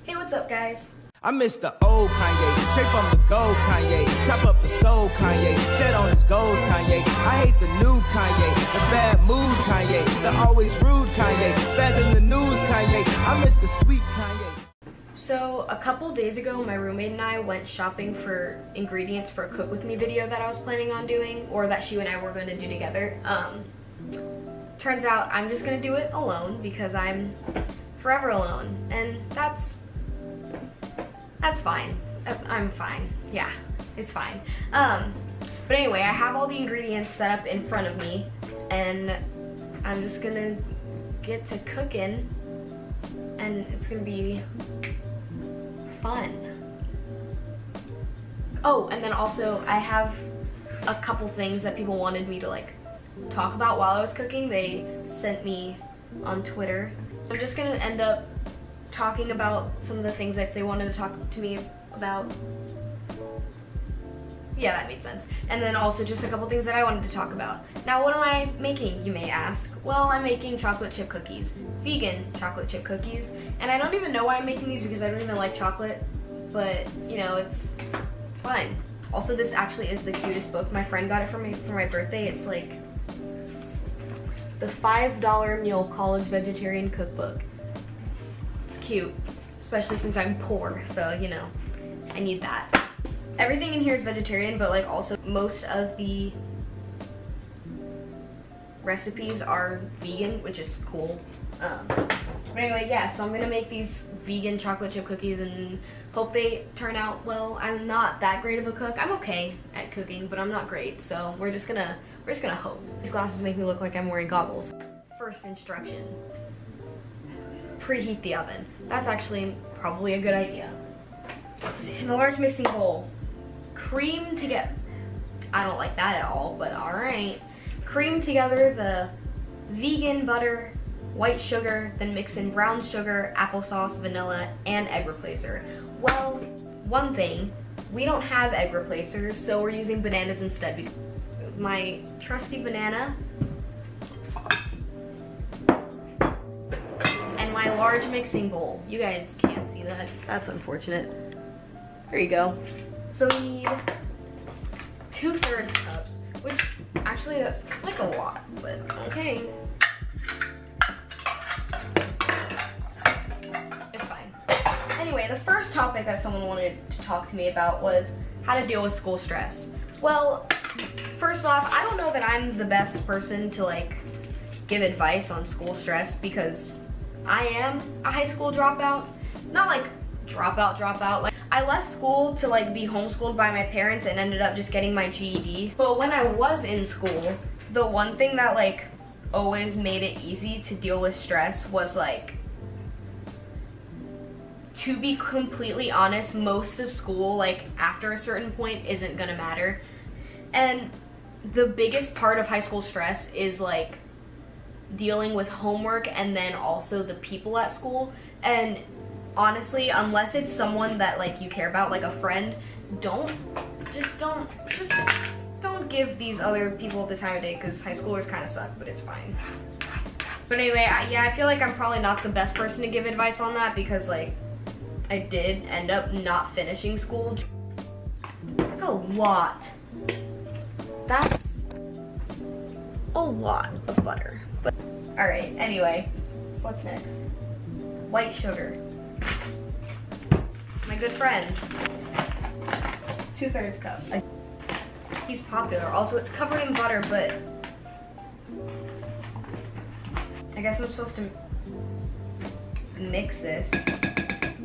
Hey, what's up, guys? I miss the old Kanye, straight from the gold Kanye. Chop up the soul Kanye, set on his goals Kanye. I hate the new Kanye, the bad mood Kanye, the always rude Kanye, spaz in the news Kanye. I miss the sweet Kanye. So a couple days ago, my roommate and I went shopping for ingredients for a cook with me video that I was planning on doing, or that she and I were going to do together. Turns out I'm just going to do it alone because I'm forever alone, and that's fine. I'm fine. Yeah, it's fine. But anyway, I have all the ingredients set up in front of me, and I'm just gonna get to cooking, and it's gonna be fun. Oh, and then also I have a couple things that people wanted me to like talk about while I was cooking. They sent me on Twitter. So I'm just gonna end up talking about some of the things that they wanted to talk to me about. Yeah, that made sense. And then also just a couple things that I wanted to talk about. Now, what am I making, you may ask? Well, I'm making chocolate chip cookies. Vegan chocolate chip cookies. And I don't even know why I'm making these because I don't even like chocolate. But, you know, it's fine. Also, this actually is the cutest book. My friend got it for me for my birthday. It's like the $5 Meal College Vegetarian Cookbook. It's cute, especially since I'm poor, so you know, I need that. Everything in here is vegetarian, but like also most of the recipes are vegan, which is cool. But anyway, yeah, so I'm gonna make these vegan chocolate chip cookies and hope they turn out well. I'm not that great of a cook. I'm okay at cooking, but I'm not great, so we're just gonna hope. These glasses make me look like I'm wearing goggles. First instruction. Preheat the oven. That's actually probably a good idea. In a large mixing bowl, cream together. I don't like that at all, but alright. Cream together the vegan butter, white sugar, then mix in brown sugar, applesauce, vanilla, and egg replacer. Well, one thing, we don't have egg replacers, so we're using bananas instead. My trusty banana and my large mixing bowl. You guys can't see that. That's unfortunate. There you go. So we need 2/3 cups, which actually that's like a lot, but okay. It's fine. Anyway, the first topic that someone wanted to talk to me about was how to deal with school stress. Well, first off, I don't know that I'm the best person to like give advice on school stress because I am a high school dropout. Not like dropout. Like I left school to like be homeschooled by my parents and ended up just getting my GED. But when I was in school, the one thing that like always made it easy to deal with stress was like, to be completely honest, most of school, like after a certain point, isn't gonna matter. And the biggest part of high school stress is like dealing with homework and then also the people at school. And honestly, unless it's someone that like you care about, like a friend, don't give these other people the time of day because high schoolers kind of suck, but it's fine. But anyway, I feel like I'm probably not the best person to give advice on that because like I did end up not finishing school. That's a lot. That's a lot of butter. But alright, anyway, what's next? White sugar. My good friend. 2/3 cup. He's popular. Also, it's covered in butter, but I guess I'm supposed to mix this.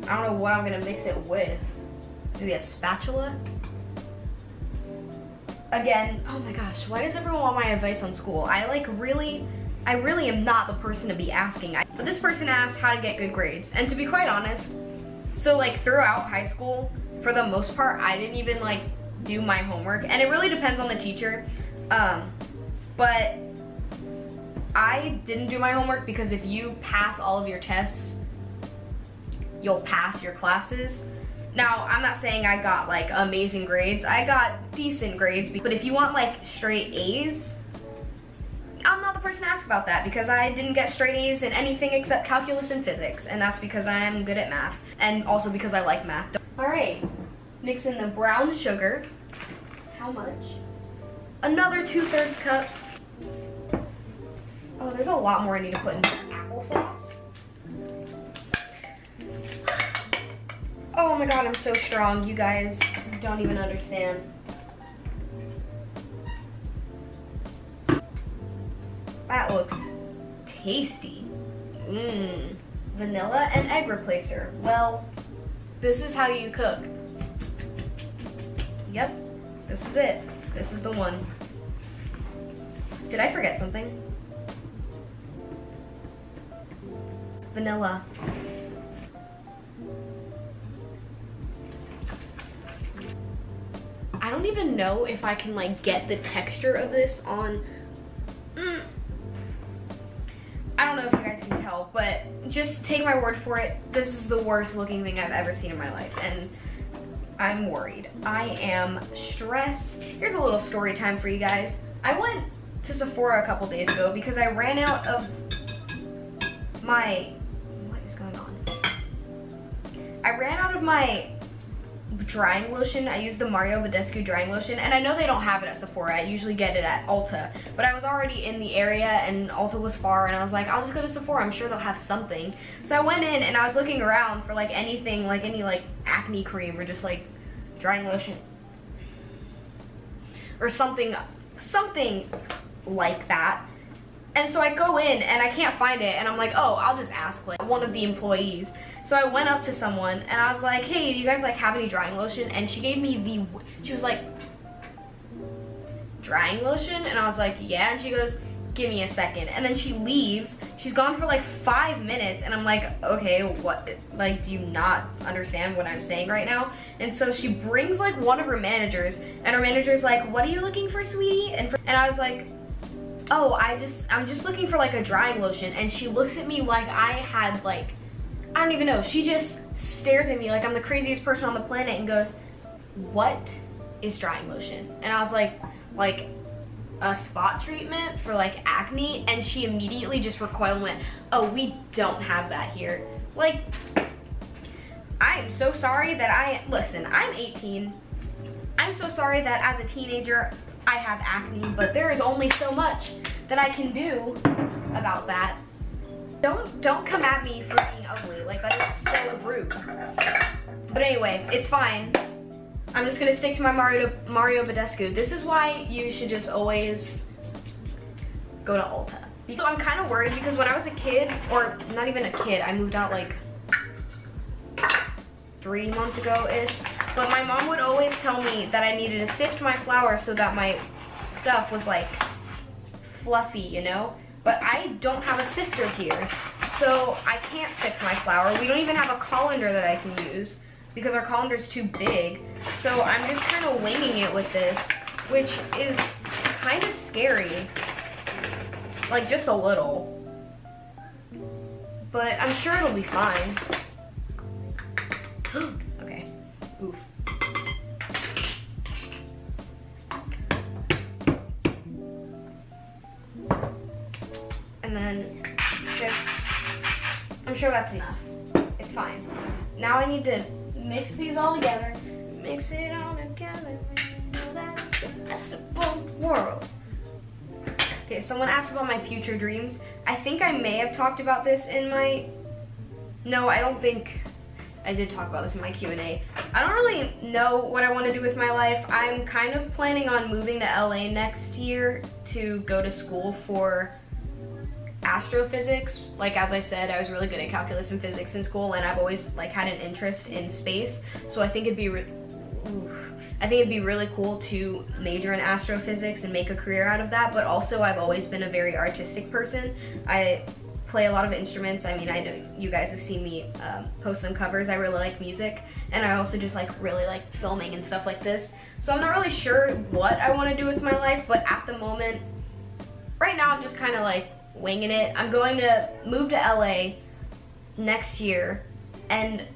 I don't know what I'm gonna mix it with. Maybe a spatula? Again, oh my gosh, why does everyone want my advice on school? I really am not the person to be asking. But this person asked how to get good grades. And to be quite honest, so like throughout high school, for the most part, I didn't even like do my homework. And it really depends on the teacher. But I didn't do my homework because if you pass all of your tests, you'll pass your classes. Now, I'm not saying I got like amazing grades. I got decent grades, but if you want like straight A's, I'm not the person person ask about that because I didn't get straight A's in anything except calculus and physics, and that's because I am good at math, and also because I like math. All right, mix in the brown sugar. How much? Another 2/3 cups. Oh, there's a lot more I need to put in applesauce. Oh my god, I'm so strong. You guys don't even understand. That looks tasty. Mmm. Vanilla and egg replacer. Well, this is how you cook. Yep, this is it. This is the one. Did I forget something? Vanilla. I don't even know if I can like get the texture of this on. I don't know if you guys can tell, but just take my word for it. This is the worst looking thing I've ever seen in my life, and I'm worried. I am stressed. Here's a little story time for you guys. I went to Sephora a couple days ago because I ran out of my, what is going on? I ran out of my drying lotion. I used the Mario Badescu drying lotion, and I know they don't have it at Sephora. I usually get it at Ulta, but I was already in the area and Ulta was far, and I was like, I'll just go to Sephora. I'm sure they'll have something. So I went in and I was looking around for like anything, like any like acne cream or just like drying lotion or something like that. And so I go in and I can't find it, and I'm like, oh, I'll just ask like one of the employees. So I went up to someone and I was like, hey, do you guys like have any drying lotion? And she gave me she was like, drying lotion? And I was like, yeah. And she goes, give me a second. And then she leaves. She's gone for like 5 minutes, and I'm like, okay, what, like, do you not understand what I'm saying right now? And so she brings like one of her managers, and her manager's like, what are you looking for, sweetie? And I was like, oh, I'm just looking for like a drying lotion. And she looks at me like I had like, I don't even know. She just stares at me like I'm the craziest person on the planet and goes, what is drying lotion? And I was like a spot treatment for like acne. And she immediately just recoiled and went, oh, we don't have that here. Like, I am so sorry that listen, I'm 18. I'm so sorry that as a teenager, I have acne, but there is only so much that I can do about that. Don't come at me for being ugly. Like, that is so rude. But anyway, it's fine. I'm just gonna stick to my Mario Badescu. This is why you should just always go to Ulta. So I'm kind of worried because when I was a kid, or not even a kid, I moved out like 3 months ago-ish. But my mom would always tell me that I needed to sift my flour so that my stuff was like fluffy, you know? But I don't have a sifter here, so I can't sift my flour. We don't even have a colander that I can use because our colander's too big. So I'm just kind of winging it with this, which is kind of scary. Like, just a little. But I'm sure it'll be fine. Okay. Oof. And then just, I'm sure that's enough. It's fine. Now I need to mix these all together. Mix it all together. You know that's the best of both worlds. Okay, someone asked about my future dreams. I think I may have talked about this in my, no, I don't think I did talk about this in my Q&A. I don't really know what I want to do with my life. I'm kind of planning on moving to LA next year to go to school for astrophysics. Like, as I said, I was really good at calculus and physics in school, and I've always like had an interest in space. So I think it'd be really cool to major in astrophysics and make a career out of that. But also, I've always been a very artistic person. I play a lot of instruments. I mean, I know you guys have seen me post some covers. I really like music, and I also just like really like filming and stuff like this. So I'm not really sure what I want to do with my life, but at the moment, right now, I'm just kind of like winging it. I'm going to move to LA next year, and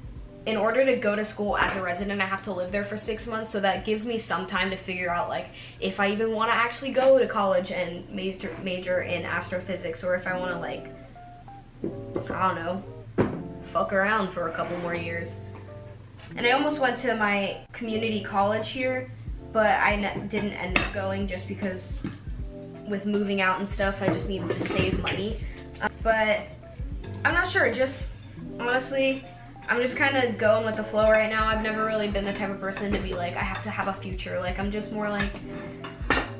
in order to go to school as a resident, I have to live there for 6 months, so that gives me some time to figure out like if I even want to actually go to college and major in astrophysics, or if I want to like, I don't know, fuck around for a couple more years. And I almost went to my community college here, but I didn't end up going just because with moving out and stuff, I just needed to save money. But I'm not sure, just honestly, I'm just kind of going with the flow right now. I've never really been the type of person to be like, I have to have a future. Like, I'm just more like,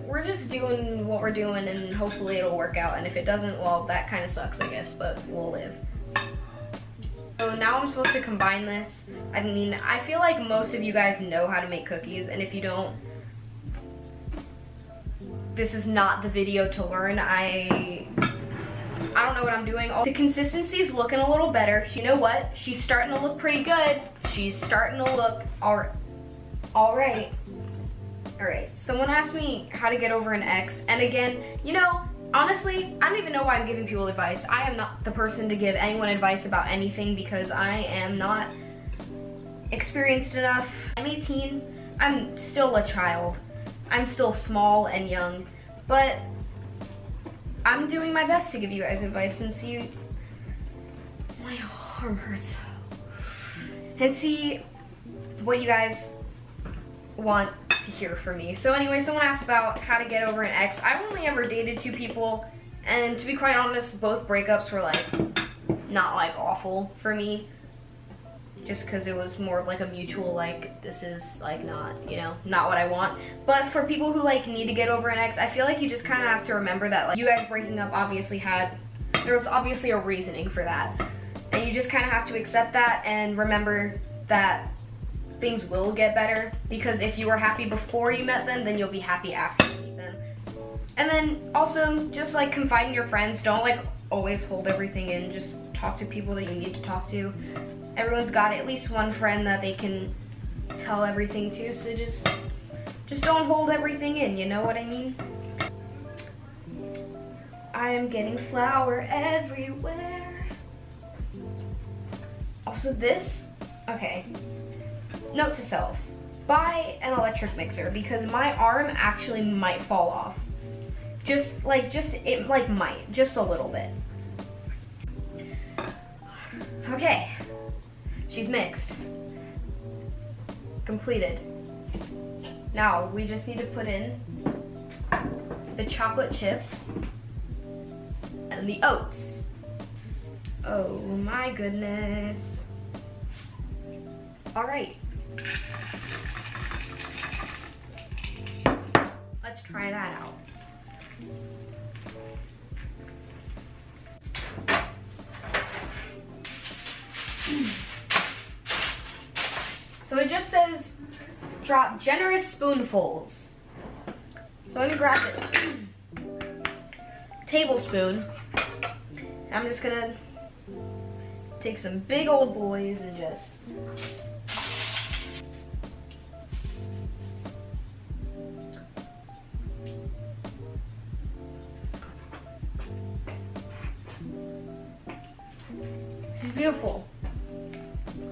we're just doing what we're doing and hopefully it'll work out. And if it doesn't, well, that kind of sucks, I guess, but we'll live. So now I'm supposed to combine this. I mean, I feel like most of you guys know how to make cookies, and if you don't, this is not the video to learn. I don't know what I'm doing. The consistency's looking a little better. You know what? She's starting to look pretty good. She's starting to look all right. All right, someone asked me how to get over an ex, and again, you know, honestly, I don't even know why I'm giving people advice. I am not the person to give anyone advice about anything because I am not experienced enough. I'm 18. I'm still a child. I'm still small and young, but I'm doing my best to give you guys advice and see. My arm hurts. And see what you guys want to hear from me. So anyway, someone asked about how to get over an ex. I've only ever dated 2 people, and to be quite honest, both breakups were like not like awful for me, just because it was more of like a mutual like, this is like not, you know, not what I want. But for people who like need to get over an ex, I feel like you just kind of have to remember that like you guys breaking up obviously there was obviously a reasoning for that, and you just kind of have to accept that and remember that things will get better, because if you were happy before you met them, then you'll be happy after you meet them. And then also just like confide in your friends. Don't like always hold everything in. Just talk to people that you need to talk to. Everyone's got at least one friend that they can tell everything to, so just don't hold everything in, you know what I mean? I am getting flour everywhere. Also this, okay. Note to self, buy an electric mixer because my arm actually might fall off. It might, just a little bit. Okay, she's mixed. Completed. Now we just need to put in the chocolate chips and the oats. Oh my goodness. All right. Let's try that out. So it just says drop generous spoonfuls. So let me grab it. Tablespoon. I'm just gonna take some big old boys and just beautiful.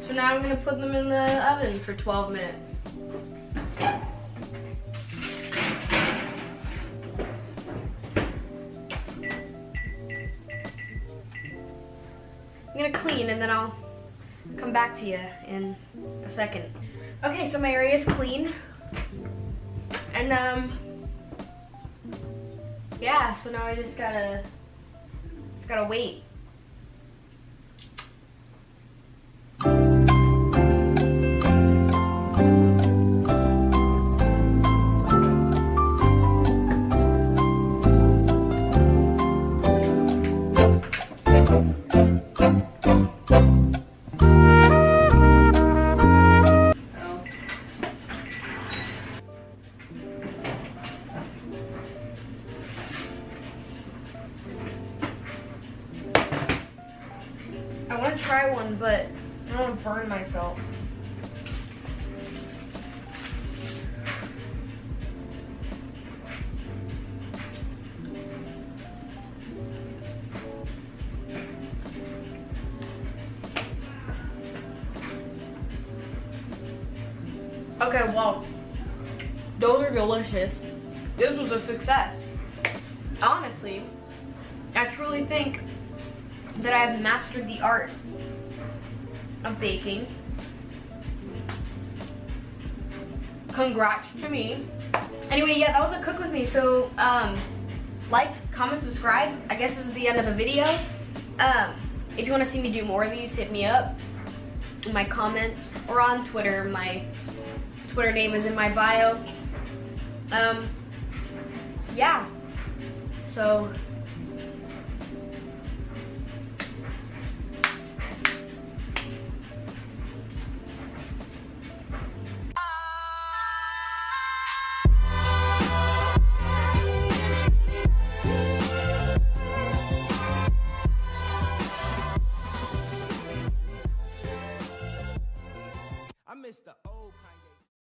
So now I'm going to put them in the oven for 12 minutes. I'm going to clean and then I'll come back to you in a second. Okay, so my area is clean. And yeah, so now I just gotta wait. I want to try one, but I don't want to burn myself. Okay, well, those are delicious. This was a success. Honestly, I truly think that I have mastered the art of baking. Congrats to me. Anyway, yeah, that was a cook with me. So, like, comment, subscribe. I guess this is the end of the video. If you want to see me do more of these, hit me up in my comments or on Twitter. My Twitter name is in my bio. Yeah. So,